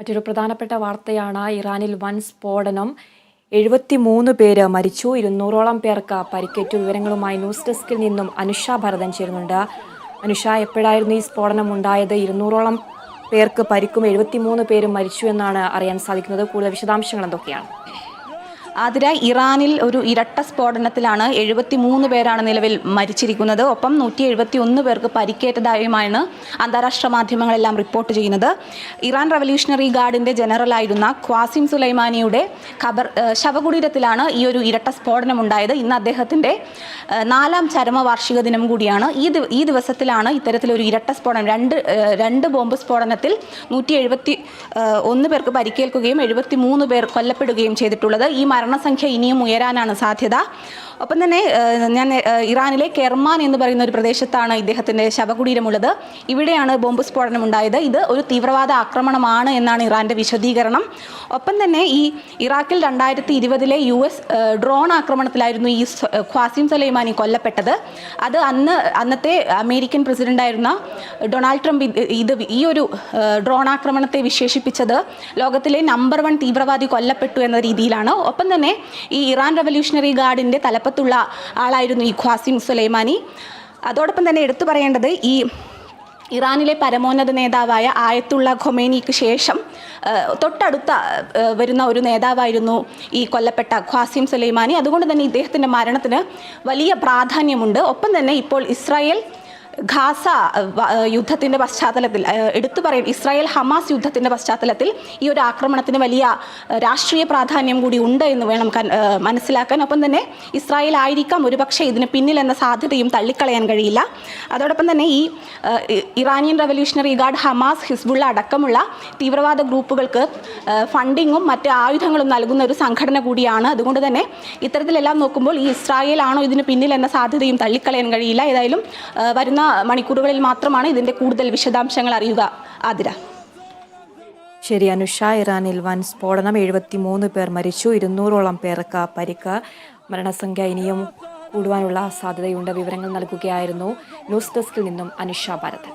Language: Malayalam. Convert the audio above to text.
മറ്റൊരു പ്രധാനപ്പെട്ട വാർത്തയാണ് ഇറാനിൽ വൻ സ്ഫോടനം. 73 പേര് മരിച്ചു, 200ഓളം പേർക്ക് പരിക്കേറ്റു. വിവരങ്ങളുമായി ന്യൂസ് ഡെസ്കിൽ നിന്നും അനുഷ ഭരതൻ ചേരുന്നുണ്ട്. അനുഷ, എപ്പോഴായിരുന്നു ഈ സ്ഫോടനം ഉണ്ടായത്? 200ഓളം പേർക്ക് പരിക്കും 73 പേരും മരിച്ചു എന്നാണ് അറിയാൻ സാധിക്കുന്നത്. കൂടുതൽ വിശദാംശങ്ങൾ എന്തൊക്കെയാണ്? ആതിര, ഇറാനിൽ ഒരു ഇരട്ട സ്ഫോടനത്തിലാണ് 73 പേരാണ് നിലവിൽ മരിച്ചിരിക്കുന്നത്. ഒപ്പം 171 പേർക്ക് പരിക്കേറ്റതായുമാണ് അന്താരാഷ്ട്ര മാധ്യമങ്ങളെല്ലാം റിപ്പോർട്ട് ചെയ്യുന്നത്. ഇറാൻ റവല്യൂഷണറി ഗാർഡിൻ്റെ ജനറലായിരുന്ന ഖ്വാസിം സുലൈമാനിയുടെ ശവകുടീരത്തിലാണ് ഈ ഒരു ഇരട്ട സ്ഫോടനം ഉണ്ടായത്. ഇന്ന് അദ്ദേഹത്തിൻ്റെ 4ാം ചരമവാർഷിക ദിനം കൂടിയാണ്. ഈ ദിവസത്തിലാണ് ഇത്തരത്തിലൊരു ഇരട്ട സ്ഫോടനം, രണ്ട് ബോംബ് സ്ഫോടനത്തിൽ 171 പേർക്ക് പരിക്കേൽക്കുകയും 73 പേർ കൊല്ലപ്പെടുകയും ചെയ്തിട്ടുള്ളത്. ഈ മരണസംഖ്യ ഇനിയും ഉയരാനാണ് സാധ്യത. ഒപ്പം തന്നെ ഇറാനിലെ കെർമാൻ എന്ന് പറയുന്ന ഒരു പ്രദേശത്താണ് ഇദ്ദേഹത്തിൻ്റെ ശവകുടീരമുള്ളത്. ഇവിടെയാണ് ബോംബ് സ്ഫോടനം ഉണ്ടായത്. ഇത് ഒരു തീവ്രവാദ ആക്രമണമാണ് എന്നാണ് ഇറാൻ്റെ വിശദീകരണം. ഒപ്പം തന്നെ ഈ ഇറാഖിൽ 2020 US ഡ്രോൺ ആക്രമണത്തിലായിരുന്നു ഈ ഖ്വാസിം സുലൈമാനി കൊല്ലപ്പെട്ടത്. അത് അന്നത്തെ അമേരിക്കൻ പ്രസിഡന്റായിരുന്ന ഡൊണാൾഡ് ട്രംപ് ഈ ഒരു ഡ്രോൺ ആക്രമണത്തെ വിശേഷിപ്പിച്ചത് ലോകത്തിലെ നമ്പർ 1 തീവ്രവാദി കൊല്ലപ്പെട്ടു എന്ന രീതിയിലാണ്. ഒപ്പം തന്നെ ഈ ഇറാൻ റവല്യൂഷണറി ഗാർഡിൻ്റെ തലപ്പത്തുള്ള ആളായിരുന്നു ഈ ഖ്വാസിം സുലൈമാനി. അതോടൊപ്പം തന്നെ എടുത്തു പറയേണ്ടത്, ഈ ഇറാനിലെ പരമോന്നത നേതാവായ ആയത്തുള്ള ഖൊമേനിക്ക് ശേഷം തൊട്ടടുത്ത വരുന്ന ഒരു നേതാവായിരുന്നു ഈ കൊല്ലപ്പെട്ട ഖ്വാസിം സുലൈമാനി. അതുകൊണ്ട് തന്നെ ഇദ്ദേഹത്തിൻ്റെ മരണത്തിന് വലിയ പ്രാധാന്യമുണ്ട്. ഒപ്പം തന്നെ ഇപ്പോൾ ഇസ്രായേൽ ഗാസ യുദ്ധത്തിൻ്റെ പശ്ചാത്തലത്തിൽ, ഇസ്രായേൽ ഹമാസ് യുദ്ധത്തിൻ്റെ പശ്ചാത്തലത്തിൽ ഈ ഒരു ആക്രമണത്തിന് വലിയ രാഷ്ട്രീയ പ്രാധാന്യം കൂടി ഉണ്ട് എന്ന് വേണം മനസ്സിലാക്കാൻ. ഒപ്പം തന്നെ ഇസ്രായേൽ ആയിരിക്കാം ഒരുപക്ഷെ ഇതിന് പിന്നിലെന്ന സാധ്യതയും തള്ളിക്കളയാൻ കഴിയില്ല. അതോടൊപ്പം തന്നെ ഈ Iranian revolutionary guard, Hamas, Hezbollah അടക്കമുള്ള തീവ്രവാദ ഗ്രൂപ്പുകൾക്ക് ഫണ്ടിങ്ങും മറ്റ് ആയുധങ്ങളും നൽകുന്ന ഒരു സംഘടന കൂടിയാണ്. അതുകൊണ്ട് തന്നെ ഇത്തരത്തിലെല്ലാം നോക്കുമ്പോൾ ഈ ഇസ്രായേൽ ആണോ ഇതിന് പിന്നിലെന്ന സാധ്യതയും തള്ളിക്കളയാൻ കഴിയില്ല. ഏതായാലും വരുന്ന മണിക്കൂറുകളിൽ മാത്രമാണ് ഇതിന്റെ കൂടുതൽ വിശദാംശങ്ങൾ അറിയുക. ആതിര. ശരി അനുഷ, ഇറാനിൽ വൻ സ്ഫോടനം, 73 പേർ മരിച്ചു, 200ഓളം പേർക്ക് പരിക്ക്. മരണസംഖ്യ ഇനിയും കൂടുവാനുള്ള സാധ്യതയുണ്ട്. വിവരങ്ങൾ നൽകുകയായിരുന്നു ന്യൂസ് ഡെസ്കിൽ നിന്നും അനുഷ ഭരതൻ.